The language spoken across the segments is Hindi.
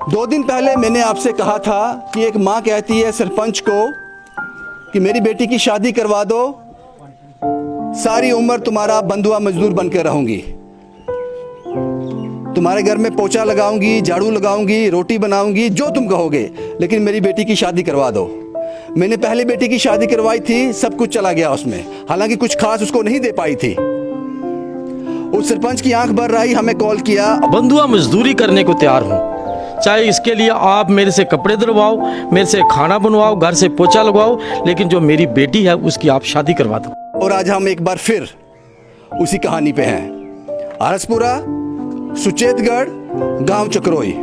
2 दिन पहले मैंने आपसे कहा था कि एक माँ कहती है सरपंच को कि मेरी बेटी की शादी करवा दो, सारी उम्र तुम्हारा बंधुआ मजदूर बनकर रहूंगी, तुम्हारे घर में पोछा लगाऊंगी, झाड़ू लगाऊंगी, रोटी बनाऊंगी, जो तुम कहोगे, लेकिन मेरी बेटी की शादी करवा दो। मैंने पहली बेटी की शादी करवाई थी, सब कुछ चला गया उसमें, हालांकि कुछ खास उसको नहीं दे पाई थी। उस सरपंच की आंख भर रही, हमें कॉल किया। बंधुआ मजदूरी करने को तैयार हूँ, चाहे इसके लिए आप मेरे से कपड़े धुलवाओ, मेरे से खाना बनवाओ, घर से पोछा लगवाओ, लेकिन जो मेरी बेटी है उसकी आप शादी करवा दो। और आज हम एक बार फिर उसी कहानी पे हैं। आरसपुरा, सुचेतगढ़, गांव चक्रोई।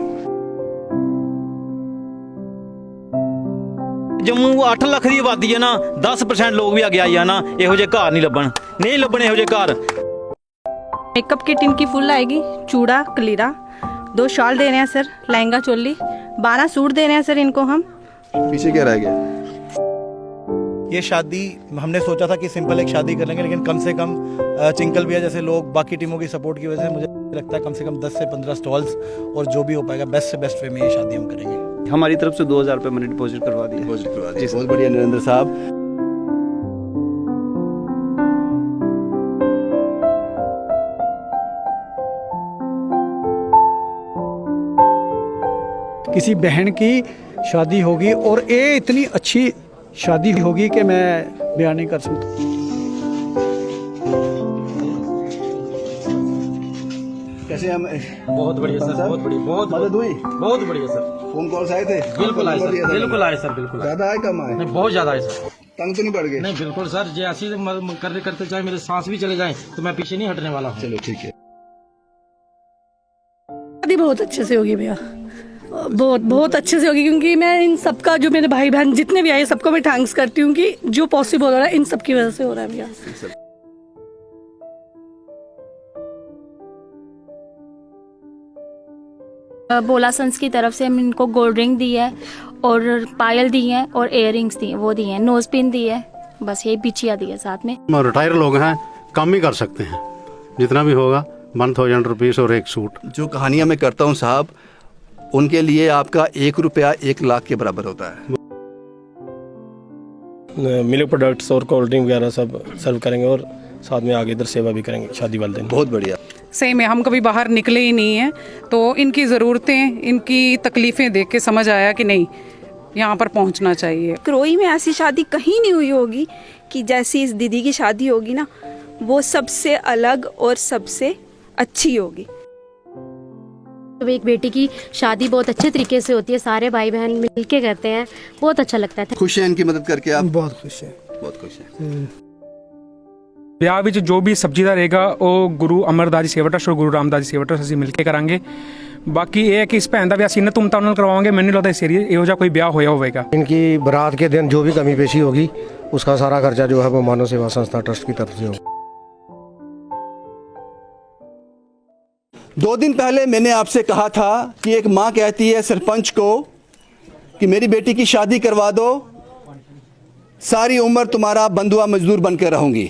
जम्मू 8 ਲੱਖ ਦੀ ਆਬਾਦੀ ਹੈ ਨਾ, 10% लोग भी आगे आई है ना, ਇਹੋ ਜਿਹੇ ਘਰ नहीं ਲੱਭਣ, नहीं ਲੱਭਣੇ ਇਹੋ ਜਿਹੇ ਘਰ। मेकअप किट इनकी फुल आएगी, चूड़ा कलीरा, 2 शॉल दे रहे हैं सर, लहंगा चोली, 12 सूट दे रहे हैं सर इनको हम। पीछे क्या रह गया? ये शादी हमने सोचा था कि सिंपल एक शादी कर लेंगे, लेकिन कम से कम चिंकल भैया जैसे लोग बाकी टीमों की सपोर्ट की वजह से मुझे लगता है कम से कम 10 से 15 स्टॉल्स और जो भी हो पाएगा बेस्ट से बेस्ट वे में ये शादी हम करेंगे। हमारी तरफ से 2000 रुपये मैंने डिपॉजिट करवा दिया। बहुत बढ़िया नरेंद्र साहब। किसी बहन की शादी होगी और ये इतनी अच्छी शादी होगी कि मैं बयान नहीं कर सकता। कैसे हम? बहुत बढ़िया सर, बहुत बढ़िया, बहुत मदद हुई, बहुत बढ़िया सर। फोन कॉल्स आए थे? बिल्कुल आए सर, बिल्कुल आए सर, बिल्कुल। ज्यादा आए कम आए? नहीं, बहुत ज्यादा है सर। तंग तो नहीं पड़ गए? नहीं, बिल्कुल सर, जैसे करते करते चाहे मेरे सांस भी चले जाएं तो मैं पीछे नहीं हटने वाला हूँ। चलो ठीक है। शादी बहुत अच्छे से होगी भैया, बहुत बहुत अच्छे से होगी, क्योंकि मैं इन सबका, जो मेरे भाई बहन जितने भी आए सबको मैं थैंक्स करती हूँ कि जो पॉसिबल हो रहा है इन सब की वजह से हो रहा है भैया। बोला सन्स की तरफ से हम इनको गोल्ड रिंग दी है और पायल दी है और इयर रिंग्स दी है, वो दी है, नोज पिन दी है, बस यही बिछिया दी है साथ में। रिटायर लोग हैं, कम ही कर सकते हैं, जितना भी होगा 1000 रुपीज़ और एक सूट। जो कहानियां मैं करता हूं साहब, उनके लिए आपका 1 रुपया 1 लाख के बराबर होता है। मिल्क प्रोडक्ट्स और कोल्ड ड्रिंक वगैरह सब सर्व करेंगे और साथ में आगे इधर सेवा भी करेंगे शादी वाले दिन। बहुत बढ़िया। सही में हम कभी बाहर निकले ही नहीं हैं, तो इनकी ज़रूरतें, इनकी तकलीफ़ें देख के समझ आया कि नहीं, यहाँ पर पहुँचना चाहिए। क्रोई में ऐसी शादी कहीं नहीं हुई होगी कि जैसी इस दीदी की शादी होगी ना, वो सबसे अलग और सबसे अच्छी होगी। तो एक बेटी की शादी बहुत अच्छे तरीके से होती है, सारे भाई बहन मिलके करते हैं, बहुत अच्छा लगता है। खुश हैं इनकी मदद करके आप? बहुत खुश है, बहुत खुश है। ਵਿਆਹ ਵਿੱਚ ਜੋ ਵੀ ਸਬਜ਼ੀ ਦਾ ਰਹੇਗਾ ਉਹ ਗੁਰੂ ਅਮਰਦਾਸ ਜੀ ਸੇਵਾ ਟਰੱਸਟ ਔਰ ਗੁਰੂ ਰਾਮਦਾਸ ਜੀ ਸੇਵਾ ਟਰੱਸਟ ਅਸੀਂ ਮਿਲ ਕੇ ਕਰਾਂਗੇ। ਬਾਕੀ ਇਹ ਹੈ ਕਿ ਇਸ ਭੈਣ ਦਾ ਵਿਆਹ ਅਸੀਂ ਇੰਨਾ ਧੂਮਧਾਮ ਨਾਲ ਕਰਵਾਵਾਂਗੇ, ਮੈਨੂੰ ਨਹੀਂ ਲੱਗਦਾ ਇਸ ਏਰੀਏ ਇਹੋ ਜਿਹਾ ਕੋਈ ਵਿਆਹ ਹੋਇਆ ਹੋਵੇਗਾ। इनकी बारात के दिन जो भी कमी पेशी होगी उसका सारा खर्चा जो है वो मानव सेवा संस्था ट्रस्ट की तरफ से होगा। 2 दिन पहले मैंने आपसे कहा था कि एक माँ कहती है सरपंच को कि मेरी बेटी की शादी करवा दो, सारी उम्र तुम्हारा बंधुआ मजदूर बनकर रहूंगी,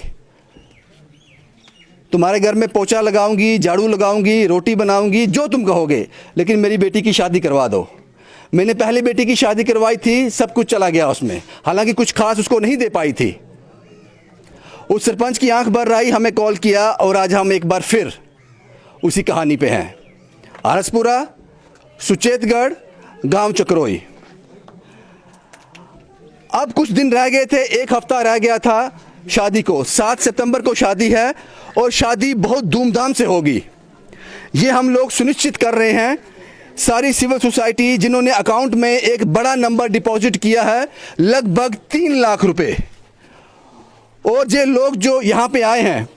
तुम्हारे घर में पोछा लगाऊंगी, झाड़ू लगाऊंगी, रोटी बनाऊंगी, जो तुम कहोगे, लेकिन मेरी बेटी की शादी करवा दो। मैंने पहली बेटी की शादी करवाई थी, सब कुछ चला गया उसमें, हालांकि कुछ खास उसको नहीं दे पाई थी। उस सरपंच की आंख भर रही, हमें कॉल किया, और आज हम एक बार फिर उसी कहानी पे हैं। आरसपुरा, सुचेतगढ़, गांव चक्रोई। अब कुछ दिन रह गए थे, 1 हफ्ता रह गया था शादी को। 7 सितंबर को शादी है और शादी बहुत धूमधाम से होगी, ये हम लोग सुनिश्चित कर रहे हैं। सारी सिविल सोसाइटी जिन्होंने अकाउंट में एक बड़ा नंबर डिपॉजिट किया है, लगभग 3 लाख रुपए, और ये लोग जो यहाँ पे आए हैं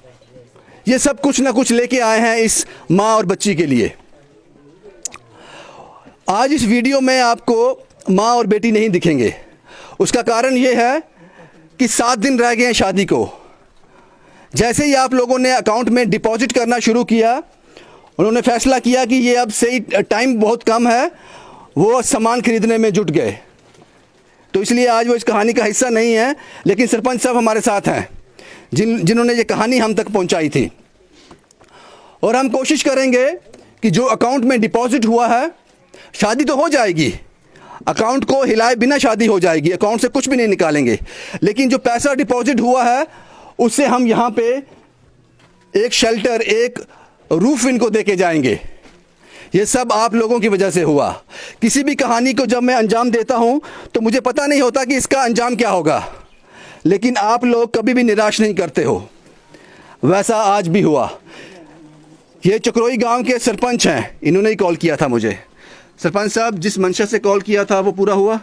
ये सब कुछ ना कुछ लेके आए हैं इस माँ और बच्ची के लिए। आज इस वीडियो में आपको माँ और बेटी नहीं दिखेंगे, उसका कारण ये है कि 7 दिन रह गए हैं शादी को। जैसे ही आप लोगों ने अकाउंट में डिपॉजिट करना शुरू किया, उन्होंने फैसला किया कि ये अब सही टाइम बहुत कम है, वो सामान खरीदने में जुट गए। तो इसलिए आज वो इस कहानी का हिस्सा नहीं है, लेकिन सरपंच साहब हमारे साथ हैं जिन्होंने ये कहानी हम तक पहुंचाई थी। और हम कोशिश करेंगे कि जो अकाउंट में डिपॉजिट हुआ है शादी तो हो जाएगी, अकाउंट को हिलाए बिना शादी हो जाएगी, अकाउंट से कुछ भी नहीं निकालेंगे, लेकिन जो पैसा डिपॉजिट हुआ है उससे हम यहाँ पे एक शेल्टर, एक रूफ इनको दे के जाएंगे। ये सब आप लोगों की वजह से हुआ। किसी भी कहानी को जब मैं अंजाम देता हूँ तो मुझे पता नहीं होता कि इसका अंजाम क्या होगा, लेकिन आप लोग कभी भी निराश नहीं करते हो, वैसा आज भी हुआ। ये चक्रोई गांव के सरपंच हैं, इन्होंने ही कॉल किया था मुझे। सरपंच साहब, जिस मंशा से कॉल किया था वो पूरा हुआ?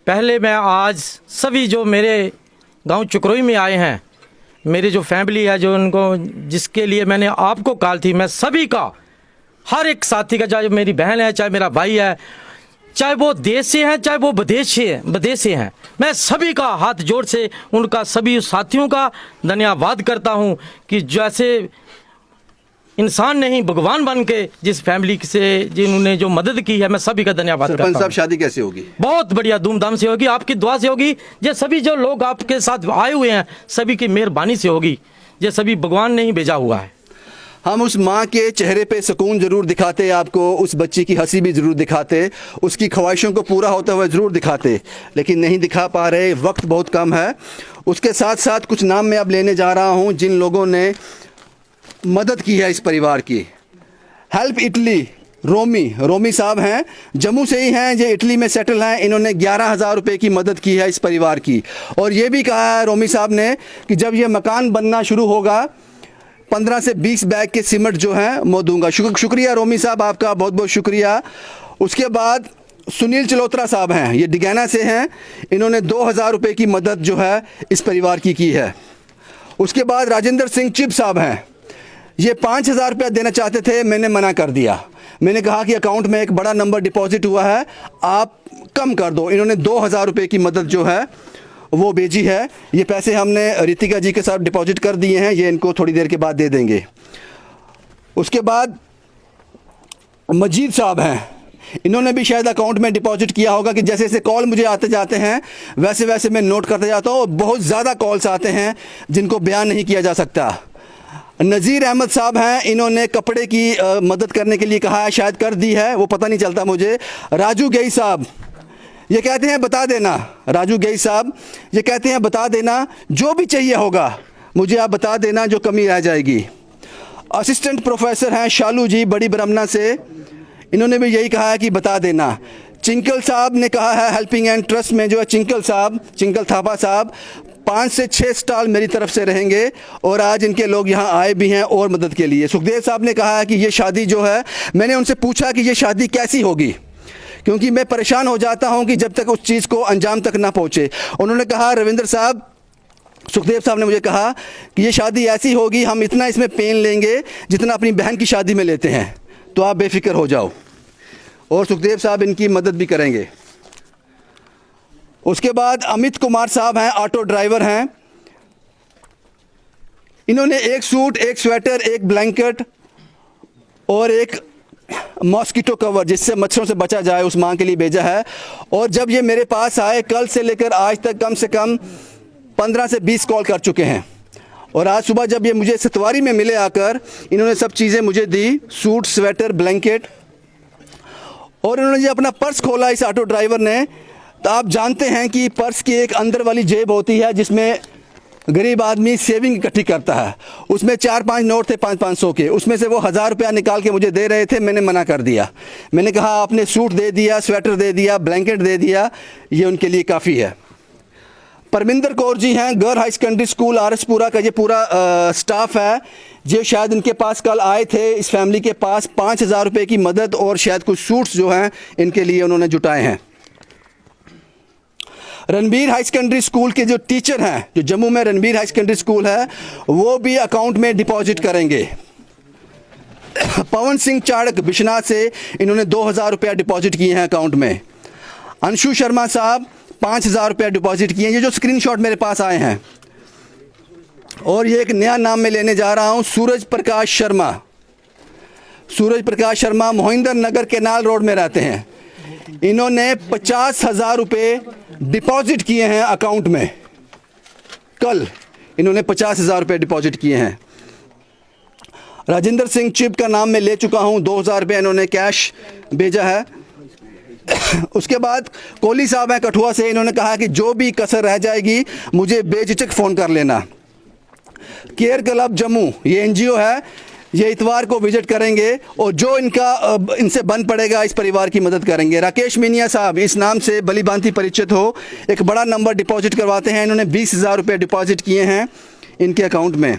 पहले मैं आज सभी जो मेरे गांव चक्रोई में आए हैं, मेरी जो फैमिली है, जो उनको जिसके लिए मैंने आपको कॉल थी, मैं सभी का, हर एक साथी का, चाहे मेरी बहन है, चाहे मेरा भाई है, चाहे वो देश से हैं, चाहे वो विदेश से हैं, मैं सभी का हाथ जोड़ से उनका, सभी साथियों का धन्यवाद करता हूं कि जैसे इंसान नहीं भगवान बन के जिस फैमिली से जिन्होंने जो मदद की है, मैं सभी का धन्यवाद करता हूं। सरपंच साहब, शादी कैसे होगी? बहुत बढ़िया धूमधाम से होगी, आपकी दुआ से होगी। ये सभी जो लोग आपके साथ आए हुए हैं, सभी की मेहरबानी से होगी। ये सभी भगवान ने ही भेजा हुआ है। हम उस माँ के चेहरे पे सुकून ज़रूर दिखाते, आपको उस बच्ची की हंसी भी ज़रूर दिखाते, उसकी ख्वाहिशों को पूरा होता हुआ ज़रूर दिखाते, लेकिन नहीं दिखा पा रहे, वक्त बहुत कम है। उसके साथ साथ कुछ नाम मैं अब लेने जा रहा हूँ जिन लोगों ने मदद की है इस परिवार की। हेल्प इटली, रोमी साहब हैं, जम्मू से ही हैं, ये इटली में सेटल हैं। इन्होंने 11,000 रुपये की मदद की है इस परिवार की, और ये भी कहा है रोमी साहब ने कि जब ये मकान बनना शुरू होगा 15 से 20 बैग के सीमेंट जो हैं मैं दूंगा। शुक्रिया रोमी साहब, आपका बहुत बहुत शुक्रिया। उसके बाद सुनील चलोत्रा साहब हैं, ये डिगाना से हैं, इन्होंने 2,000 रुपये की मदद जो है इस परिवार की है। उसके बाद राजेंद्र सिंह चिब साहब हैं, ये 5,000 रुपया देना चाहते थे, मैंने मना कर दिया। मैंने कहा कि अकाउंट में एक बड़ा नंबर डिपॉजिट हुआ है, आप कम कर दो। इन्होंने 2,000 रुपये की मदद जो है वो भेजी है। ये पैसे हमने रितिका जी के साथ डिपॉजिट कर दिए हैं, ये इनको थोड़ी देर के बाद दे देंगे। उसके बाद मजीद साहब हैं, इन्होंने भी शायद अकाउंट में डिपॉजिट किया होगा कि जैसे जैसे कॉल मुझे आते जाते हैं वैसे वैसे मैं नोट करते जाता हूँ। बहुत ज़्यादा कॉल्स आते हैं जिनको बयान नहीं किया जा सकता। नज़ीर अहमद साहब हैं, इन्होंने कपड़े की मदद करने के लिए कहा है, शायद कर दी है, वो पता नहीं चलता मुझे। राजू गई साहब, ये कहते हैं बता देना, राजू गई साहब ये कहते हैं बता देना, जो भी चाहिए होगा मुझे आप बता देना, जो कमी रह जाएगी। असिस्टेंट प्रोफेसर हैं शालू जी, बड़ी ब्रह्मना से, इन्होंने भी यही कहा है कि बता देना। चिंकल साहब ने कहा है, हेल्पिंग एंड ट्रस्ट में जो है चिंकल थापा साहब, 5 से 6 स्टॉल मेरी तरफ से रहेंगे, और आज इनके लोग यहाँ आए भी हैं और मदद के लिए। सुखदेव साहब ने कहा है कि ये शादी जो है, मैंने उनसे पूछा कि ये शादी कैसी होगी, क्योंकि मैं परेशान हो जाता हूँ कि जब तक उस चीज़ को अंजाम तक ना पहुँचे। उन्होंने कहा, रविंद्र साहब, सुखदेव साहब ने मुझे कहा कि ये शादी ऐसी होगी, हम इतना इसमें पेन लेंगे जितना अपनी बहन की शादी में लेते हैं, तो आप बेफिक्र हो जाओ। और सुखदेव साहब इनकी मदद भी करेंगे। उसके बाद अमित कुमार साहब हैं, ऑटो ड्राइवर हैं, इन्होंने एक सूट, एक स्वेटर, एक ब्लैंकेट और एक मॉस्किटो कवर जिससे मच्छरों से बचा जाए उस माँ के लिए भेजा है। और जब ये मेरे पास आए, कल से लेकर आज तक कम से कम 15 से 20 कॉल कर चुके हैं, और आज सुबह जब ये मुझे सतवारी में मिले आकर, इन्होंने सब चीज़ें मुझे दी, सूट, स्वेटर, ब्लैंकेट, और इन्होंने जो अपना पर्स खोला इस ऑटो ड्राइवर ने, तो आप जानते हैं कि पर्स की एक अंदर वाली जेब होती है जिसमें गरीब आदमी सेविंग इकट्ठी करता है, उसमें 4-5 नोट थे 500-500 के, उसमें से वो 1,000 रुपया निकाल के मुझे दे रहे थे। मैंने मना कर दिया, मैंने कहा आपने सूट दे दिया, स्वेटर दे दिया, ब्लैंकेट दे दिया, ये उनके लिए काफ़ी है। परमिंदर कौर जी हैं, girl high secondary school R S Pura का ये पूरा स्टाफ है, जो शायद इनके पास कल आए थे इस फैमिली के पास, 5,000 रुपये की मदद और शायद कुछ सूट्स जो हैं इनके लिए उन्होंने जुटाए हैं। रणबीर हाई सेकेंडरी स्कूल के जो टीचर हैं, जो जम्मू में रणबीर हाई सेकेंडरी स्कूल है, वो भी अकाउंट में डिपॉजिट करेंगे। पवन सिंह चाड़क बिश्नाथ से, इन्होंने 2,000 रुपया डिपॉजिट किए हैं अकाउंट में। अंशु शर्मा साहब 5,000 रुपया डिपॉजिट किए हैं, ये जो स्क्रीनशॉट मेरे पास आए हैं। और ये एक नया नाम मैं लेने जा रहा हूँ, सूरज प्रकाश शर्मा मोहिंदर नगर केनाल रोड में रहते हैं, इन्होंने 50,000 रुपये डिपॉजिट किए हैं अकाउंट में, कल इन्होंने 50,000 रुपये डिपॉजिट किए हैं। राजेंद्र सिंह चिप का नाम मैं ले चुका हूँ, 2000 रुपये इन्होंने कैश भेजा है। उसके बाद कोहली साहब हैं कठुआ से, इन्होंने कहा कि जो भी कसर रह जाएगी मुझे बेझिझक फ़ोन कर लेना। केयर क्लब जम्मू, ये एनजीओ है, ये इतवार को विजिट करेंगे और जो इनसे बन पड़ेगा इस परिवार की मदद करेंगे। राकेश मिनिया साहब, इस नाम से भली भांति परिचित हो, एक बड़ा नंबर डिपॉजिट करवाते हैं, इन्होंने 20,000 रुपये डिपॉजिट किए हैं इनके अकाउंट में।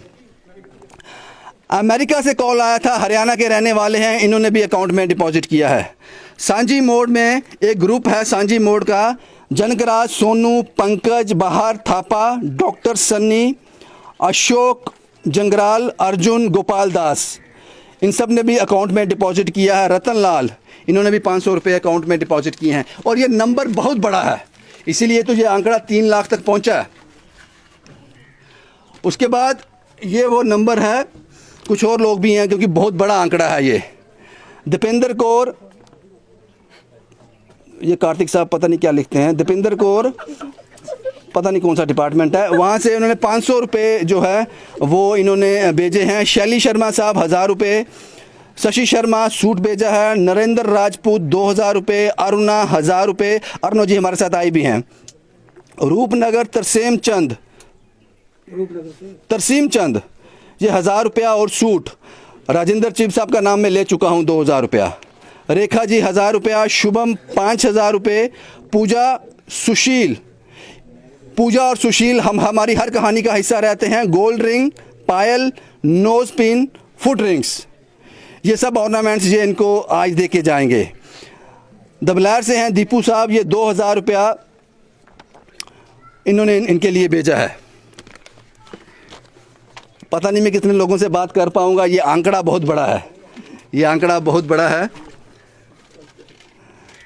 अमेरिका से कॉल आया था, हरियाणा के रहने वाले हैं, इन्होंने भी अकाउंट में डिपॉजिट किया है। सांझी मोड़ में एक ग्रुप है सांझी मोड़ का, जनकराज, सोनू, पंकज, बहार थापा, डॉक्टर सन्नी, अशोक जंगराल, अर्जुन, गोपाल दास, इन सब ने भी अकाउंट में डिपॉजिट किया है। रतन लाल, इन्होंने भी 500 रुपये अकाउंट में डिपॉजिट किए हैं। और ये नंबर बहुत बड़ा है, इसीलिए तो ये आंकड़ा 3 लाख तक पहुंचा है। उसके बाद ये वो नंबर है, कुछ और लोग भी हैं क्योंकि बहुत बड़ा आंकड़ा है ये। दीपेंद्र कौर, ये कार्तिक साहब पता नहीं क्या लिखते हैं, दीपेंद्र कौर पता नहीं कौन सा डिपार्टमेंट है, वहाँ से उन्होंने 500 रुपये जो है वो इन्होंने भेजे हैं। शैली शर्मा साहब 1000 रुपये, शशि शर्मा सूट भेजा है, नरेंद्र राजपूत 2000 रुपये, अरुणा 1000 रुपये, अरुणा जी हमारे साथ आई भी हैं। रूपनगर तरसेम चंद ये 1000 रुपया और सूट। राजेंद्र चिप साहब का नाम मैं ले चुका हूँ, 2000 रुपया। रेखा जी 1000 रुपया, शुभम 5000 रुपये, पूजा और सुशील हमारी हर कहानी का हिस्सा रहते हैं। गोल्ड रिंग, पायल, नोज पिन, फुट रिंग्स, ये सब ऑर्नामेंट्स ये इनको आज दे के जाएंगे। दबलैर से हैं दीपू साहब, ये 2000 रुपया इन्होंने इनके लिए भेजा है। पता नहीं मैं कितने लोगों से बात कर पाऊंगा, ये आंकड़ा बहुत बड़ा है, ये आंकड़ा बहुत बड़ा है।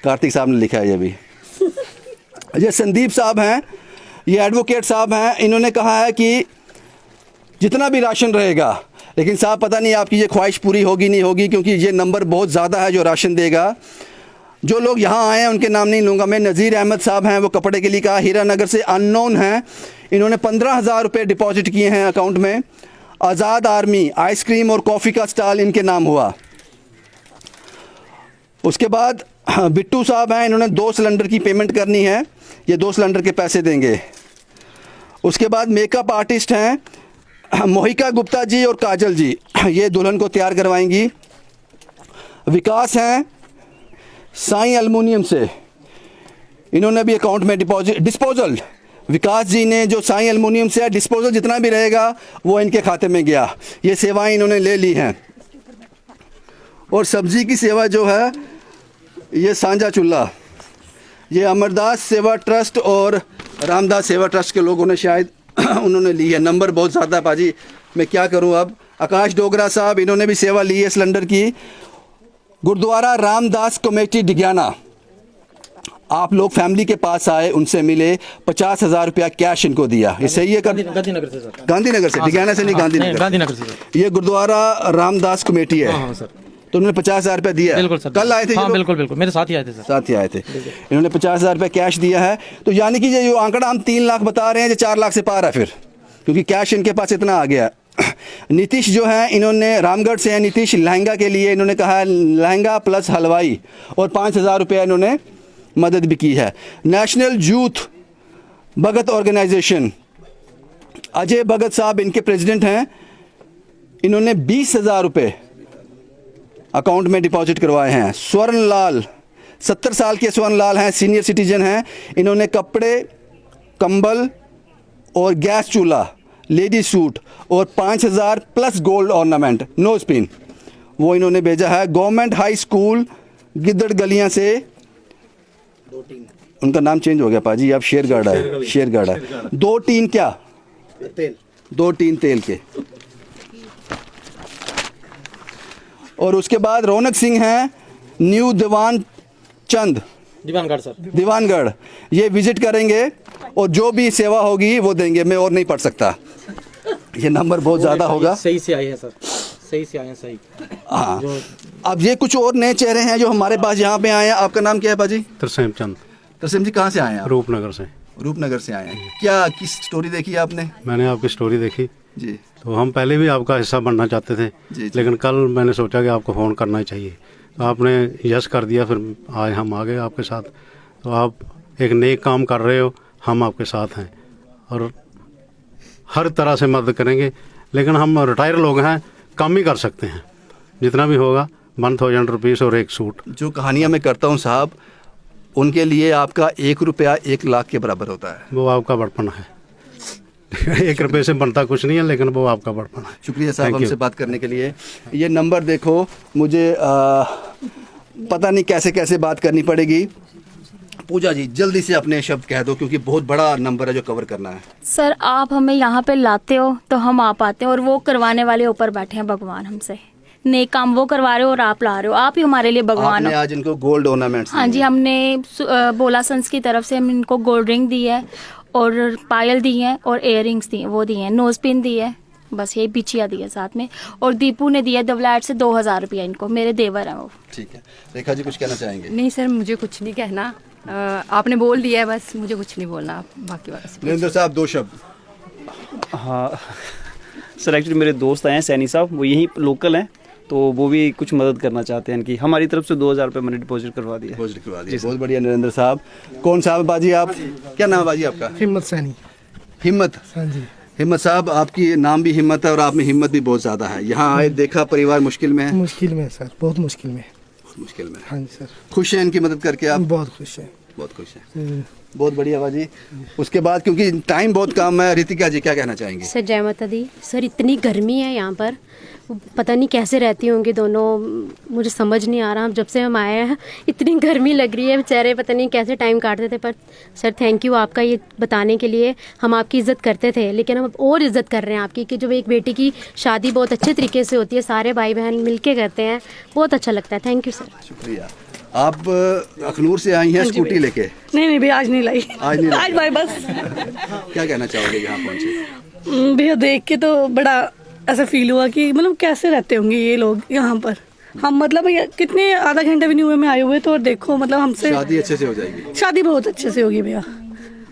कार्तिक साहब ने लिखा है ये भी। ये संदीप साहब हैं, ये एडवोकेट साहब हैं, इन्होंने कहा है कि जितना भी राशन रहेगा, लेकिन साहब पता नहीं आपकी ये ख्वाहिश पूरी होगी नहीं होगी, क्योंकि ये नंबर बहुत ज़्यादा है जो राशन देगा। जो लोग यहाँ आए हैं उनके नाम नहीं लूँगा मैं। नज़ीर अहमद साहब हैं, वो कपड़े के लिए कहा, हीरानगर से अननोन हैं, इन्होंने 15,000 रुपये डिपॉजिट किए हैं अकाउंट में। आज़ाद आर्मी, आइसक्रीम और कॉफ़ी का स्टॉल इनके नाम हुआ। उसके बाद बिट्टू साहब हैं, इन्होंने 2 सिलेंडर की पेमेंट करनी है, ये 2 सिलेंडर के पैसे देंगे। उसके बाद मेकअप आर्टिस्ट हैं मोहिका गुप्ता जी और काजल जी, ये दुल्हन को तैयार करवाएंगी। विकास हैं साईं एल्युमिनियम से, इन्होंने भी अकाउंट में डिस्पोजल, विकास जी ने जो साईं एल्युमिनियम से डिस्पोजल जितना भी रहेगा वो इनके खाते में गया, ये सेवाएं इन्होंने ले ली हैं। और सब्जी की सेवा जो है ये सांझा चूल्हा, ये अमरदास सेवा ट्रस्ट और रामदास सेवा ट्रस्ट के लोगों ने शायद उन्होंने ली है। नंबर बहुत ज़्यादा है पाजी, मैं क्या करूं अब। आकाश डोगरा साहब, इन्होंने भी सेवा ली है सिलेंडर की। गुरुद्वारा रामदास कमेटी डिग्याना, आप लोग फैमिली के पास आए, उनसे मिले, 50,000 रुपया कैश इनको दिया, ये सही है? गांधीनगर से सर। गांधीनगर से, डिग्याना से नहीं, गांधीनगर से सर। ये गुरुद्वारा रामदास कमेटी है। हाँ सर। तो उन्होंने 50,000 रुपया दिया। बिल्कुल सर। कल आए थे? हाँ बिल्कुल बिल्कुल, मेरे साथ ही आए थे सर। साथ ही आए थे। इन्होंने 50,000 रुपया कैश दिया है। तो यानी कि ये जो आंकड़ा हम 3 लाख बता रहे हैं, ये 4 लाख से पार है फिर, क्योंकि कैश इनके पास इतना आ गया। नीतीश जो है, इन्होंने रामगढ़ से हैं नीतीश, लहंगा के लिए इन्होंने कहा लहंगा प्लस हलवाई, और 5,000 रुपया इन्होंने मदद भी की है। नेशनल यूथ भगत ऑर्गेनाइजेशन, अजय भगत साहब इनके प्रेसिडेंट हैं, इन्होंने 20,000 रुपये अकाउंट में डिपॉजिट करवाए हैं। स्वर्ण लाल, 70 साल के स्वर्ण लाल हैं, सीनियर सिटीजन हैं, इन्होंने कपड़े, कंबल और गैस चूल्हा, लेडी सूट और 5,000 plus gold ornament, nose pin, वो इन्होंने भेजा है। गवर्नमेंट हाई स्कूल गिद्दड़ गलियां से, उनका नाम चेंज हो गया पाजी, अब शेरगढ़ है, शेरगढ़ है। 2 टीन क्या तेल, 2 टीन तेल के। और उसके बाद रौनक सिंह हैं, न्यू दीवान चंद, दीवानगढ़ सर, दीवानगढ़, ये विजिट करेंगे और जो भी सेवा होगी वो देंगे। मैं और नहीं पढ़ सकता, ये नंबर बहुत ज़्यादा होगा। सही से आए हैं सर, सही से आए हैं, सही। हाँ, अब ये कुछ और नए चेहरे हैं जो हमारे पास यहाँ पे आए हैं। आपका नाम क्या है बाजी? तरसेम चंद। तरसेम जी कहाँ से आए हैं आप? रूपनगर से। रूपनगर से आए हैं। क्या किस स्टोरी देखी आपने? मैंने आपकी स्टोरी देखी। जी तो हम पहले भी आपका हिस्सा बनना चाहते थे, जी। लेकिन कल मैंने सोचा कि आपको फ़ोन करना ही चाहिए, तो आपने यस कर दिया, फिर आज हम आ गए आपके साथ। तो आप एक नेक काम कर रहे हो, हम आपके साथ हैं और हर तरह से मदद करेंगे। लेकिन हम रिटायर लोग हैं, कम ही कर सकते हैं, जितना भी होगा 1000 रुपीज़ और एक सूट। जो कहानियाँ मैं करता हूँ साहब, उनके लिए आपका 1 रुपया 1 लाख के बराबर होता है। वो आपका बड़पन है। 1 रुपये से बनता कुछ नहीं है, लेकिन वो आपका बड़पन है। शुक्रिया साहब Thank you. हमसे बात करने के लिए। ये नंबर देखो, मुझे पता नहीं कैसे कैसे बात करनी पड़ेगी। पूजा जी जल्दी से अपने शब्द कह दो, क्योंकि बहुत बड़ा नंबर है जो कवर करना है। सर आप हमें यहाँ पे लाते हो तो हम आ पाते हैं, और वो करवाने वाले ऊपर बैठे हैं भगवान, हमसे नेक काम वो करवा रहे हो और आप ला रहे हो, आप ही हमारे लिए भगवान आपने हो। आज इनको गोल्ड ऑर्नामेंट्स हाँ जी, हमने बोला सन्स की तरफ से हम इनको गोल्ड रिंग दी है और पायल दी हैं और इयर रिंग्स दी हैं, वो दी हैं, नोज पिन दी है, बस यही बिछिया दी है साथ में। और दीपू ने दिया दवलाट से 2000 रुपया इनको, मेरे देवर हैं वो। ठीक है, रेखा जी कुछ कहना चाहेंगे? नहीं सर, मुझे कुछ नहीं कहना, आपने बोल दिया है, बस मुझे कुछ नहीं बोलना बाकी बात। नरेंद्र साहब 2 शब्द। हाँ सर, एक्चुअली मेरे दोस्त आए हैं सैनी साहब, वो यहीं लोकल हैं, तो वो भी कुछ मदद करना चाहते हैं कि हमारी तरफ से 2000 रुपये मैंने डिपॉजिट करवा दिया। बहुत बढ़िया नरेंद्र साहब। कौन साहब बाजी आप, क्या नाम है बाजी आपका? हिम्मत सैनी। हिम्मत? हाँ जी। हिम्मत साहब, आपकी नाम भी हिम्मत है और आप में हिम्मत भी बहुत ज़्यादा है। यहाँ आए, देखा परिवार मुश्किल में है। मुश्किल में सर, बहुत मुश्किल में। मुश्किल में? हाँ जी सर। खुश हैं इनकी मदद करके आप? बहुत खुश है। बहुत खुश है। बहुत बढ़िया बाजी। उसके बाद क्योंकि टाइम बहुत कम है, रितिका जी क्या कहना चाहेंगे? सर जय माता दी। सर इतनी गर्मी है यहाँ पर, पता नहीं कैसे रहती होंगी दोनों, मुझे समझ नहीं आ रहा। जब से हम आए हैं इतनी गर्मी लग रही है, बेचारे पता नहीं कैसे टाइम काटते थे। पर सर थैंक यू आपका ये बताने के लिए। हम आपकी इज़्ज़त करते थे, लेकिन हम अब और इज़्ज़त कर रहे हैं आपकी, कि जब एक बेटी की शादी बहुत अच्छे तरीके से होती है, सारे भाई बहन मिल के करते हैं, बहुत अच्छा लगता है। Thank you sir. शुक्रिया। आप अखनूर से आई हैं स्कूटी लेके? नहीं भैया आज नहीं लाई, आज नहीं लाई। आज भाई बस। क्या कहना चाहोगे यहाँ पहुँचे? भैया देख के तो बड़ा ऐसा फील हुआ कि मतलब कैसे रहते होंगे ये लोग यहाँ पर। हम मतलब भैया कितने आधा घंटा भी नहीं हुए में आए हुए, तो देखो मतलब हमसे शादी अच्छे से हो जाएगी। शादी बहुत अच्छे से होगी भैया,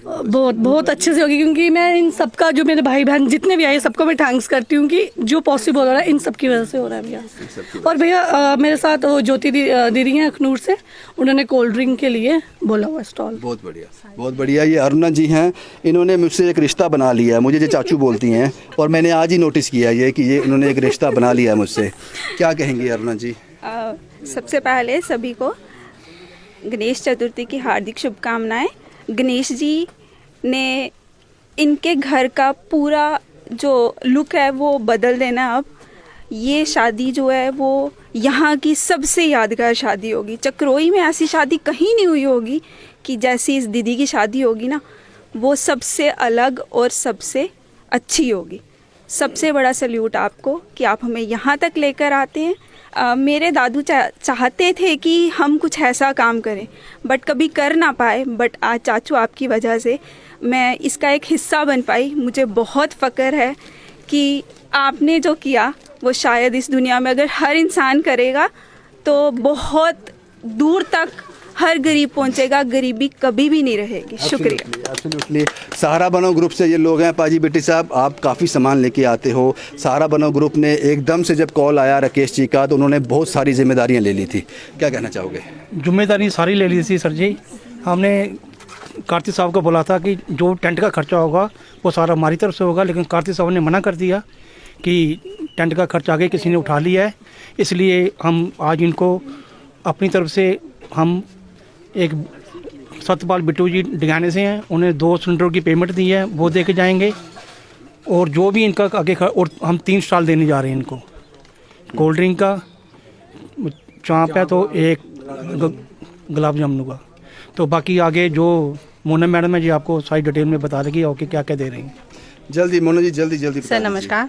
बहुत अच्छे से होगी। क्योंकि मैं इन सबका, जो मेरे भाई बहन जितने भी आए, सबको मैं थैंक्स करती हूँ कि जो पॉसिबल हो रहा है इन सब की वजह से हो रहा है भैया। और भैया मेरे साथ वो ज्योति दीदी हैं अखनूर से, उन्होंने कोल्ड ड्रिंक के लिए बोला हुआ स्टॉल। बहुत बढ़िया, बहुत बढ़िया। ये अरुणा जी हैं, इन्होंने मुझसे एक रिश्ता बना लिया है। मुझे जो चाचू बोलती हैं, और मैंने आज ही नोटिस किया ये कि ये इन्होंने एक रिश्ता बना लिया है मुझसे। क्या कहेंगी अरुणा जी? सबसे पहले सभी को गणेश चतुर्थी की हार्दिक शुभकामनाएं। गणेश जी ने इनके घर का पूरा जो लुक है वो बदल देना। अब ये शादी जो है वो यहाँ की सबसे यादगार शादी होगी। चक्रोई में ऐसी शादी कहीं नहीं हुई होगी कि जैसी इस दीदी की शादी होगी ना, वो सबसे अलग और सबसे अच्छी होगी। सबसे बड़ा सल्यूट आपको कि आप हमें यहाँ तक लेकर आते हैं। मेरे दादू चाहते थे कि हम कुछ ऐसा काम करें, बट कभी कर ना पाए, बट आज चाचू आपकी वजह से मैं इसका एक हिस्सा बन पाई। मुझे बहुत फ़क्र है कि आपने जो किया वो शायद इस दुनिया में अगर हर इंसान करेगा तो बहुत दूर तक हर गरीब पहुंचेगा, गरीबी कभी भी नहीं रहेगी। शुक्रिया। एब्सोल्युटली। सहारा बनो ग्रुप से ये लोग हैं। पाजी बेटी साहब, आप काफ़ी सामान लेके आते हो। सहारा बनो ग्रुप ने एकदम से जब कॉल आया राकेश जी का, तो उन्होंने बहुत सारी जिम्मेदारियां ले ली थी। क्या कहना चाहोगे? जिम्मेदारी सारी ले ली थी सर जी। हमने कार्तिक साहब को बोला था कि जो टेंट का खर्चा होगा वो सारा हमारी तरफ से होगा, लेकिन कार्तिक साहब ने मना कर दिया कि टेंट का खर्चा आगे किसी ने उठा लिया है। इसलिए हम आज इनको अपनी तरफ से, हम एक सत्यपाल बिट्टू जी डिगाने से हैं, उन्हें 2 सिलेंडर की पेमेंट दी है, वो दे के जाएंगे। और जो भी इनका आगे और हम 3 स्टॉल देने जा रहे हैं इनको, कोल्ड ड्रिंक का, चाँप है तो एक गुलाब जामुन का। तो बाकी आगे जो मोना मैडम है जी आपको सारी डिटेल में बता देगी और क्या क्या दे रही हैं। जल्दी मोना जी, जल्दी सर नमस्कार।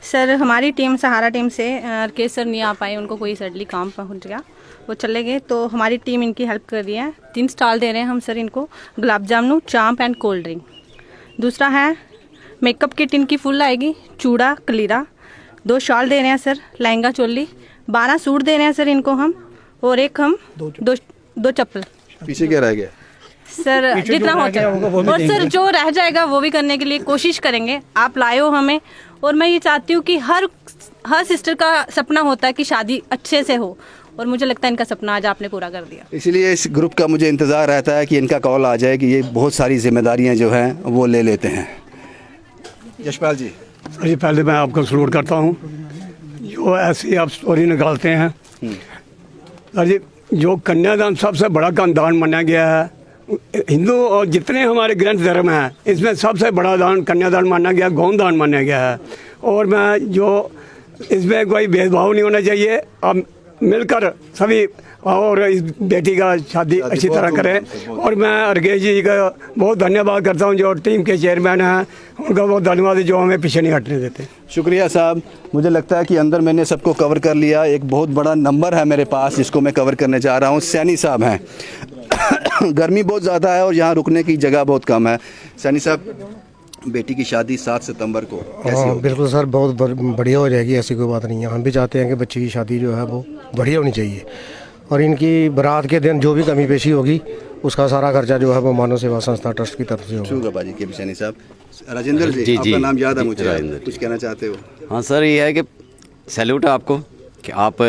सर हमारी टीम सहारा टीम से राकेश सर नहीं आ पाए, उनको कोई सडनली काम पहुंच गया, वो चले गए, तो हमारी टीम इनकी हेल्प कर रही है। 3 स्टॉल दे रहे हैं हम सर इनको, gulab jamun, चाँप and cold drink. दूसरा है मेकअप किट इनकी फुल आएगी, चूड़ा कलीरा। 2 शॉल दे रहे हैं सर, लहंगा चोली। 12 सूट दे रहे हैं सर इनको हम, और एक हम दो चप्पल। पीछे क्या रह गया सर? जितना हो जाएगा, और सर जो रह जाएगा वो भी करने के लिए कोशिश करेंगे। आप लाए हो हमें, और मैं ये चाहती हूँ कि हर सिस्टर का सपना होता है कि शादी अच्छे से हो, और मुझे लगता है इनका सपना आज आपने पूरा कर दिया। इसीलिए इस ग्रुप का मुझे इंतज़ार रहता है कि इनका कॉल आ जाए कि ये बहुत सारी जिम्मेदारियां जो हैं वो ले लेते हैं। यशपाल जी। सर जी, पहले मैं आपको सलूट करता हूँ जो ऐसी आप स्टोरी निकालते हैं। सर जी, जो कन्यादान सबसे बड़ा दान माना गया है, हिंदू और जितने हमारे ग्रंथ धर्म हैं इसमें सबसे बड़ा दान कन्यादान माना गया, गौन दान माना गया है। और मैं जो इसमें कोई भेदभाव नहीं होना चाहिए, अब मिलकर सभी और इस बेटी का शादी अच्छी तरह करें। और मैं अर्गेश जी का बहुत धन्यवाद करता हूं जो टीम के चेयरमैन हैं, उनका बहुत धन्यवाद जो हमें पीछे नहीं हटने देते। शुक्रिया साहब। मुझे लगता है कि अंदर मैंने सबको कवर कर लिया। एक बहुत बड़ा नंबर है मेरे पास जिसको मैं कवर करने जा रहा हूँ। सैनी साहब हैं। गर्मी बहुत ज़्यादा है और यहाँ रुकने की जगह बहुत कम है। सैनी साहब, बेटी की शादी 7 सितंबर को कैसी होगी? बिल्कुल सर, बहुत बढ़िया हो जाएगी, ऐसी कोई बात नहीं है। हम भी चाहते हैं कि बच्ची की शादी जो है वो बढ़िया होनी चाहिए, और इनकी बारात के दिन जो भी कमी पेशी होगी उसका सारा खर्चा जो है वो मानव सेवा संस्था ट्रस्ट की तरफ से होगा। शुक्रिया बाजी के सैनी साहब। राजेंद्र जी, आपका नाम याद है मुझे, कुछ कहना चाहते हो? हाँ सर, ये है कि सैल्यूट है आपको कि आप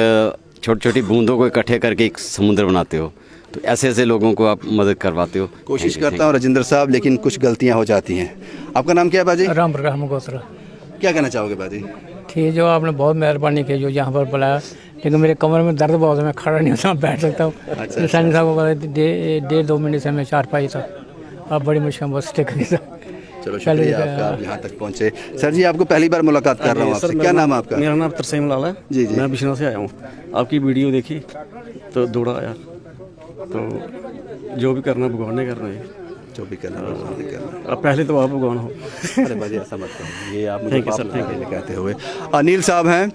छोटी छोटी बूंदों को इकट्ठे करके एक समुद्र बनाते हो, तो ऐसे ऐसे लोगों को आप मदद करवाते हो। कोशिश करता हूँ राजेंद्र साहब, लेकिन कुछ गलतियाँ हो जाती हैं। आपका नाम क्या है बाजी? राम गोसरा। क्या कहना चाहोगे बाजी? ठीक, जो आपने बहुत मेहरबानी की जो यहाँ पर बुलाया, लेकिन मेरे कमर में दर्द बहुत है, मैं खड़ा नहीं होता, बैठ सकता हूँ। अच्छा। सैनी साहब को 1.5-2 मिनट से मैं 4 था, अब बड़ी मुश्किल बस टिक नहीं था। चलो शुक्रिया आपका, आप यहाँ तक पहुँचे। सर जी, आपको पहली बार मुलाकात कर रहा हूँ आपसे। क्या नाम है आपका? मेरा नाम तरसेम लाल है जी जी। मैं बिश्नोई से आया हूँ। आपकी वीडियो देखी तो दौड़ा आया, तो जो भी करना भगवान ने करना है, जो भी करना भगवान ने करना। अब पहले तो आप भगवान हो। अरे बाजी ऐसा मत करो, ये आप मुझे कहते हुए। अनिल साहब हैं।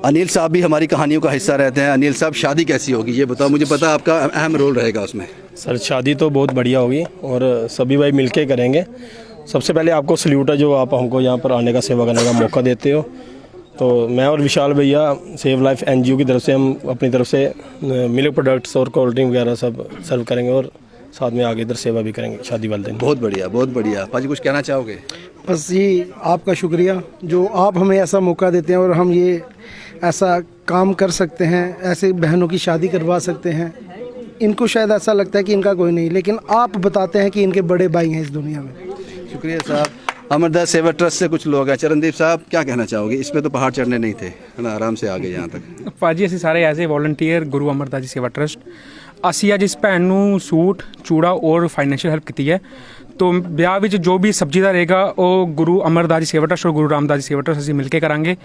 अनिल साहब भी हमारी कहानियों का हिस्सा रहते हैं। अनिल साहब, शादी कैसी होगी ये बताओ मुझे, पता आपका अहम रोल रहेगा उसमें। सर, शादी तो बहुत बढ़िया होगी और सभी भाई मिलके करेंगे। सबसे पहले आपको सल्यूट है जो आप हमको यहाँ पर आने का, सेवा करने का मौका देते हो। तो मैं और विशाल भैया सेव लाइफ NGO की तरफ से हम अपनी तरफ से मिल्क प्रोडक्ट्स और कोल्ड ड्रिंक वगैरह सब सर्व करेंगे और साथ में आगे इधर सेवा भी करेंगे शादी वाले दिन। बहुत बढ़िया, बहुत बढ़िया। पाजी, कुछ कहना चाहोगे? बस ये आपका शुक्रिया जो आप हमें ऐसा मौका देते हैं और हम ये ऐसा काम कर सकते हैं, ऐसे बहनों की शादी करवा सकते हैं। इनको शायद ऐसा लगता है कि इनका कोई नहीं, लेकिन आप बताते हैं कि इनके बड़े भाई हैं इस दुनिया में। शुक्रिया साहब। अमरदास सेवा ट्रस्ट से कुछ लोग हैं। चरणदीप साहब, क्या कहना चाहोगे? इसमें तो पहाड़ चढ़ने नहीं थे, है ना, आराम से आ गए यहाँ तक। ਭਾਜੀ ਅਸੀਂ ਸਾਰੇ as a volunteer Guru Amardas ji ਸੇਵਾ ਟਰਸਟ ਅਸੀਂ ਅੱਜ ਇਸ ਭੈਣ ਨੂੰ ਸੂਟ, ਚੂੜਾ ਔਰ ਫਾਈਨੈਂਸ਼ੀਅਲ ਹੈਲਪ ਕੀਤੀ ਹੈ। तो ਵਿਆਹ ਵਿੱਚ ਜੋ ਵੀ ਸਬਜ਼ੀ ਦਾ ਰਹੇਗਾ ਉਹ ਗੁਰੂ ਅਮਰਦਾਸ ਜੀ ਸੇਵਾ ਟਰਸਟ ਔਰ ਗੁਰੂ ਰਾਮਦਾਸ ਜੀ ਸੇਵਾ ਟਰਸਟ ਅਸੀਂ ਮਿਲ ਕੇ ਕਰਾਂਗੇ।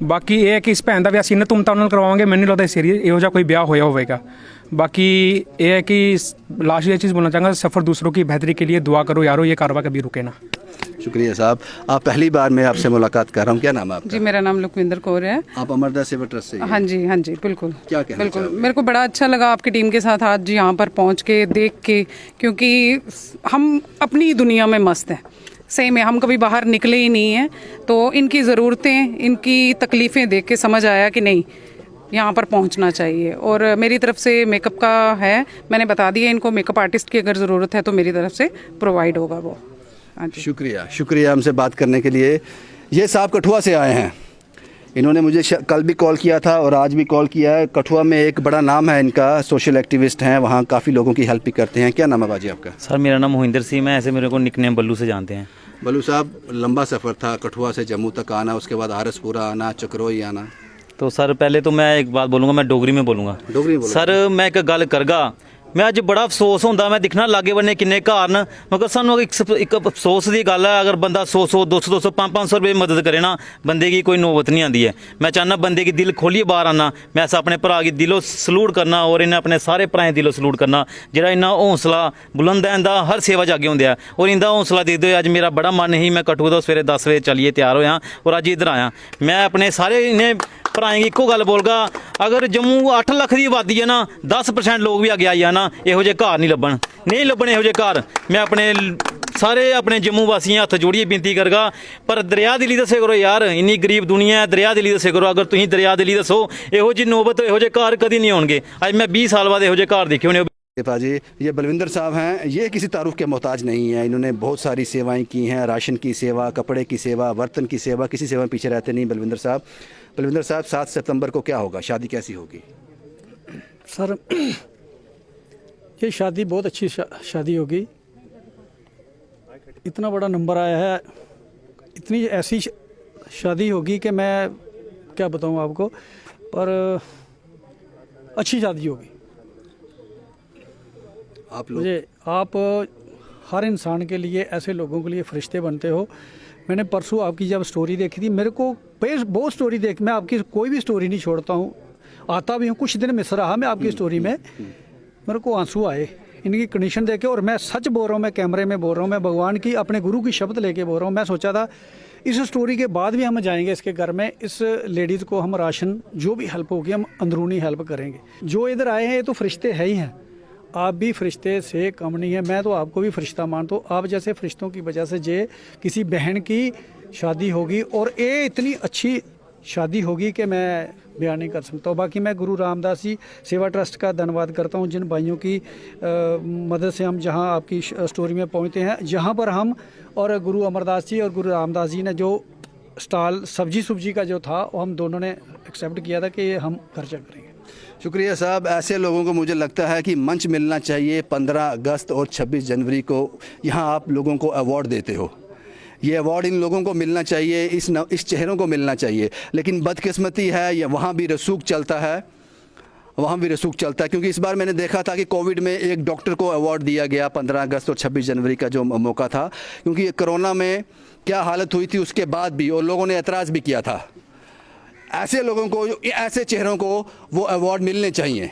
ਬਾਕੀ ਇਹ ਹੈ ਕਿ ਇਸ ਭੈਣ ਦਾ ਵਿਆਹ ਅਸੀਂ ਇੰਨਾ ਧੂਮਧਾਮ ਨਾਲ ਕਰਵਾਵਾਂਗੇ, ਮੈਨੂੰ ਨਹੀਂ ਲੱਗਦਾ ਇਸ ਏਰੀਏ ਇਹੋ ਜਿਹਾ ਕੋਈ ਵਿਆਹ ਹੋਇਆ ਹੋਵੇਗਾ। बाकी ये है कि लास्ट ये चीज़ बोलना चाहूँगा, सफ़र दूसरों की बेहतरी के लिए दुआ करो यारो, ये कारवा कभी रुके ना। शुक्रिया साहब। आप पहली बार मैं आपसे मुलाकात कर रहा हूँ। क्या नाम है आपका? जी, मेरा नाम लुकविंदर कौर है। आप अमरदास सेवा ट्रस्ट से? हाँ जी, हाँ जी, बिल्कुल। क्या कहना बिल्कुल, मेरे को बड़ा अच्छा लगा आपकी टीम के साथ आज यहाँ पर पहुँच के, देख के, क्योंकि हम अपनी दुनिया में मस्त हैं। सही में हम कभी बाहर निकले ही नहीं हैं, तो इनकी ज़रूरतें, इनकी तकलीफ़ें देख के समझ आया कि नहीं, यहाँ पर पहुँचना चाहिए। और मेरी तरफ से मेकअप का है, मैंने बता दिया इनको, मेकअप आर्टिस्ट की अगर ज़रूरत है तो मेरी तरफ से प्रोवाइड होगा वो। शुक्रिया, शुक्रिया हमसे बात करने के लिए। ये साहब कठुआ से आए हैं। इन्होंने मुझे कल भी कॉल किया था और आज भी कॉल किया है। कठुआ में एक बड़ा नाम है इनका, सोशल एक्टिविस्ट हैं, वहाँ काफ़ी लोगों की हेल्प भी करते हैं। क्या नाम है बाजी आपका? सर, मेरा नाम मोहिंदर सिंह है, ऐसे मेरे को निकनेम बल्लू से जानते हैं। बल्लू साहब, लंबा सफ़र था, कठुआ से जम्मू तक आना, उसके बाद आरसपुरा आना, चक्रोई आना। तो सर पहले तो मैं एक बात बोलूँगा, मैं डोगरी में बोलूँगा। डोगरी बोलो। सर मैं एक गल करगा, मैं अज बड़ा अफसोस होंदा, मैं दिखना लागे बन्ने किन्ने घर न, मगर सानू एक अफसोस की गल है, अगर बंदा 100 200 500 रुपये मदद करे ना, बंदे की कोई नौबत नहीं आती है। मैं चाहना बंदे की दिल खोलिए बाहर आना। मैं ऐसा अपने भरा की दिलों सलूट करना और इन्हें अपने सारे भराएं दिलों सलूट करना, जेड़ा इन्ना हौसला बुलंद है, इंदा हर सेवा जागे होंगे है। और इंदा हौसला देखते हुए अज मेरा बड़ा मन ही, मैं कठुआ तो सवेरे 10 बजे चलिए तैयार होया और अज इधर आया। मैं अपने सारे इन्हें भराएं की एको गल बोलगा, अगर जम्मू 8 लाख की आबादी है ना, 10% लोग भी अगे आई है ना, इहो जे घर नहीं लभन इहो जे घर। मैं अपने सारे अपने जम्मू वासियों हत्थ जोड़िए विनती करगा, पर दरिया दिली दस्से करो यार, इन्नी गरीब दुनिया है, दरिया दिली दस्से करो। अगर तुसीं दरिया दिली दसो, इहो जी नौबत इहो जे घर कदी नहीं होणगे। अज मैं 20 साल बाद इहो जे घर देखे होने। पाजी, ये बलविंदर साहब हैं, ये किसी तारुफ के मोहताज नहीं है। इन्होंने बहुत सारी सेवाएं की हैं, राशन की सेवा, कपड़े की सेवा, बर्तन की सेवा, किसी सेवा में पीछे रहते नहीं बलविंदर साहब। 7 सितंबर को क्या होगा, शादी कैसी होगी? सर ये शादी बहुत अच्छी शादी होगी। इतना बड़ा नंबर आया है, इतनी ऐसी शादी होगी कि मैं क्या बताऊं आपको, पर अच्छी शादी होगी। आप हर इंसान के लिए, ऐसे लोगों के लिए फरिश्ते बनते हो। मैंने परसों आपकी जब स्टोरी देखी थी, मेरे को बहुत स्टोरी देख, मैं आपकी कोई भी स्टोरी नहीं छोड़ता हूँ, आता भी हूँ। कुछ दिन मिस रहा मैं आपकी स्टोरी में, मेरे को आंसू आए इनकी कंडीशन देख के। और मैं सच बोल रहा हूँ, मैं कैमरे में बोल रहा हूँ, मैं भगवान की, अपने गुरु की शब्द लेके बोल रहा हूँ। मैं सोचा था इस स्टोरी के बाद भी हम जाएंगे इसके घर में, इस लेडीज़ को हम राशन जो भी हेल्प होगी हम अंदरूनी हेल्प करेंगे। जो इधर आए हैं ये तो फरिश्ते है ही हैं, आप भी फरिश्ते से कम नहीं है। मैं तो आपको भी फरिश्ता मानता हूँ। आप जैसे फरिश्तों की वजह से जे किसी बहन की शादी होगी, और ये इतनी अच्छी शादी होगी कि मैं बयान नहीं कर सकता हूँ। बाकी मैं गुरु रामदास जी सेवा ट्रस्ट का धन्यवाद करता हूँ, जिन भाइयों की मदद से हम जहाँ आपकी स्टोरी में पहुँचते हैं, जहाँ पर हम और गुरु अमरदास जी और गुरु रामदास जी ने जो स्टॉल सब्जी का जो था, वो हम दोनों ने एक्सेप्ट किया था कि हम खर्चा करेंगे। शुक्रिया साहब। ऐसे लोगों को मुझे लगता है कि मंच मिलना चाहिए। 15 अगस्त और 26 जनवरी को यहाँ आप लोगों को अवार्ड देते हो, ये अवार्ड इन लोगों को मिलना चाहिए, इस चेहरों को मिलना चाहिए। लेकिन बदकिस्मती है, ये वहाँ भी रसूख चलता है, क्योंकि इस बार मैंने देखा था कि कोविड में एक डॉक्टर को अवार्ड दिया गया 15 अगस्त और 26 जनवरी का जो मौका था, क्योंकि कोरोना में क्या हालत हुई थी उसके बाद भी, और लोगों ने एतराज़ भी किया था। ऐसे लोगों को, ऐसे चेहरों को वो अवार्ड मिलने चाहिए,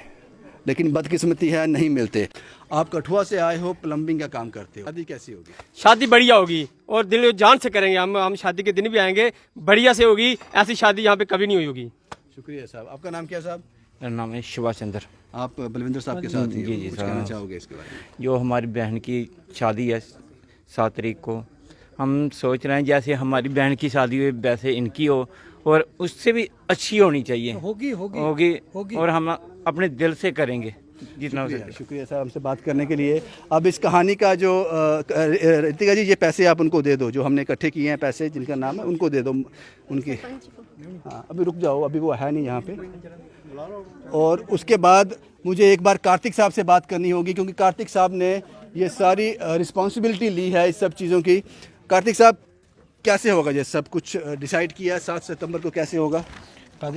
लेकिन बदकिस्मती है नहीं मिलते। आप कठुआ से आए हो, प्लम्बिंग का काम करते हो, शादी कैसी होगी? शादी बढ़िया होगी और दिल जान से करेंगे हम शादी के दिन भी आएंगे, बढ़िया से होगी। ऐसी शादी यहाँ पे कभी नहीं हुई होगी। शुक्रिया साहब। आपका नाम क्या साहब? मेरा नाम है सुभाष चंद्र। आप बलविंदर साहब के साथ ही हो, जी कुछ कहना चाहोगे इसके बारे में? जो हमारी बहन की शादी है 7 तारीख को, हम सोच रहे हैं जैसे हमारी बहन की शादी हुई वैसे इनकी हो, और उससे भी अच्छी होनी चाहिए। होगी और हम अपने दिल से करेंगे जितना हो सके। शुक्रिया साहब हमसे बात करने के लिए। अब इस कहानी का जो रितिका जी, ये पैसे आप उनको दे दो, जो हमने इकट्ठे किए हैं पैसे, जिनका नाम है उनको दे दो उनके। हाँ अभी रुक जाओ, अभी वो है नहीं यहाँ पे। और उसके बाद मुझे एक बार कार्तिक साहब से बात करनी होगी, क्योंकि कार्तिक साहब ने ये सारी रिस्पॉन्सिबिलिटी ली है इस सब चीज़ों की। कार्तिक साहब कैसे होगा, ये सब कुछ डिसाइड किया 7 सितंबर को कैसे होगा?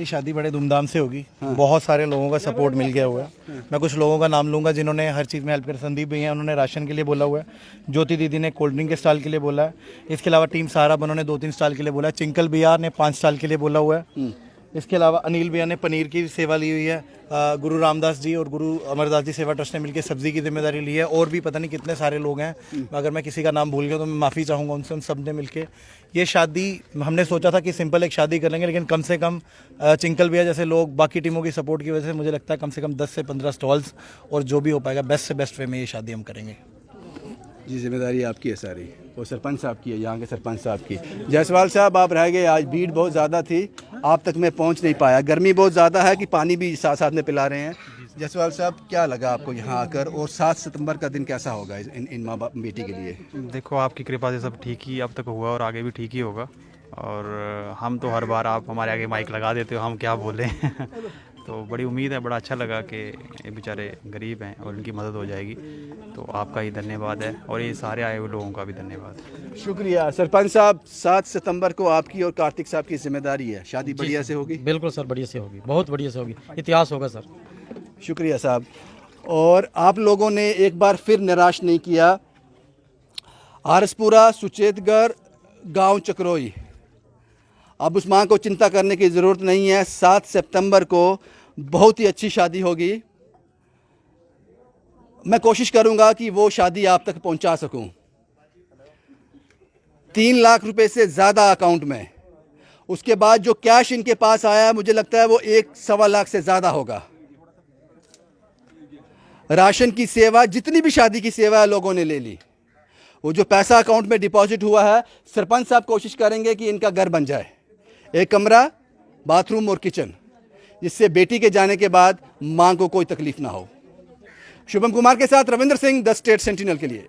शादी बड़े धूमधाम से होगी। बहुत सारे लोगों का सपोर्ट मिल गया हुआ है। मैं कुछ लोगों का नाम लूँगा जिन्होंने हर चीज़ में हेल्प कर। संदीप भैया, उन्होंने राशन के लिए बोला हुआ है। ज्योति दीदी ने कोल्ड ड्रिंक के स्टॉल के लिए बोला है। इसके अलावा टीम सहारा उन्होंने 2-3 स्टॉल के लिए बोला है। चिंकल भैया ने 5 स्टॉल के लिए बोला हुआ है। इसके अलावा अनिल भैया ने पनीर की सेवा ली हुई है। गुरु रामदास जी और गुरु अमरदास जी सेवा ट्रस्ट ने मिलकर सब्जी की जिम्मेदारी ली है। और भी पता नहीं कितने सारे लोग हैं, अगर मैं किसी का नाम भूल गया तो मैं माफ़ी चाहूँगा उनसे। उन सब ने मिलकर ये शादी, हमने सोचा था कि सिंपल एक शादी कर लेंगे, लेकिन कम से कम चिंकल भैया जैसे लोग, बाकी टीमों की सपोर्ट की वजह से मुझे लगता है कम से कम 10 से 15 स्टॉल्स, और जो भी हो पाएगा बेस्ट से बेस्ट वे में ये शादी हम करेंगे। जी जिम्मेदारी आपकी है सारी, और सरपंच साहब की है, यहाँ के सरपंच साहब की। जायसवाल साहब आप रह गए, आज भीड़ बहुत ज़्यादा थी, आप तक मैं पहुँच नहीं पाया। गर्मी बहुत ज़्यादा है कि पानी भी साथ साथ में पिला रहे हैं। जायसवाल साहब क्या लगा आपको यहाँ आकर, और 7 सितंबर का दिन कैसा होगा इन माँ बाप बेटी के लिए? देखो आपकी कृपा से सब ठीक ही अब तक हुआ और आगे भी ठीक ही होगा। और हम तो हर बार आप हमारे आगे माइक लगा देते हो, हम क्या बोलें तो बड़ी उम्मीद है, बड़ा अच्छा लगा कि ये बेचारे गरीब हैं और उनकी मदद हो जाएगी। तो आपका ही धन्यवाद है, और ये सारे आए हुए लोगों का भी धन्यवाद। शुक्रिया सरपंच साहब। 7 सितंबर को आपकी और कार्तिक साहब की जिम्मेदारी है, शादी बढ़िया से होगी? बिल्कुल सर, बढ़िया से होगी, बहुत बढ़िया से होगी, इतिहास होगा सर। शुक्रिया साहब। और आप लोगों ने एक बार फिर निराश नहीं किया। आरसपुरा, सुचेतगढ़, गांव चक्रोई, अब उस मां को चिंता करने की ज़रूरत नहीं है। 7 सितंबर को बहुत ही अच्छी शादी होगी। मैं कोशिश करूंगा कि वो शादी आप तक पहुंचा सकूं। 3 लाख रुपए से ज़्यादा अकाउंट में, उसके बाद जो कैश इनके पास आया मुझे लगता है वो 1-1.25 लाख से ज़्यादा होगा। राशन की सेवा, जितनी भी शादी की सेवा है लोगों ने ले ली। वो जो पैसा अकाउंट में डिपॉजिट हुआ है, सरपंच साहब कोशिश करेंगे कि इनका घर बन जाए, 1 कमरा, बाथरूम और किचन, जिससे बेटी के जाने के बाद मां को कोई तकलीफ ना हो। शुभम कुमार के साथ Ravindra Singh, the state sentinel के लिए।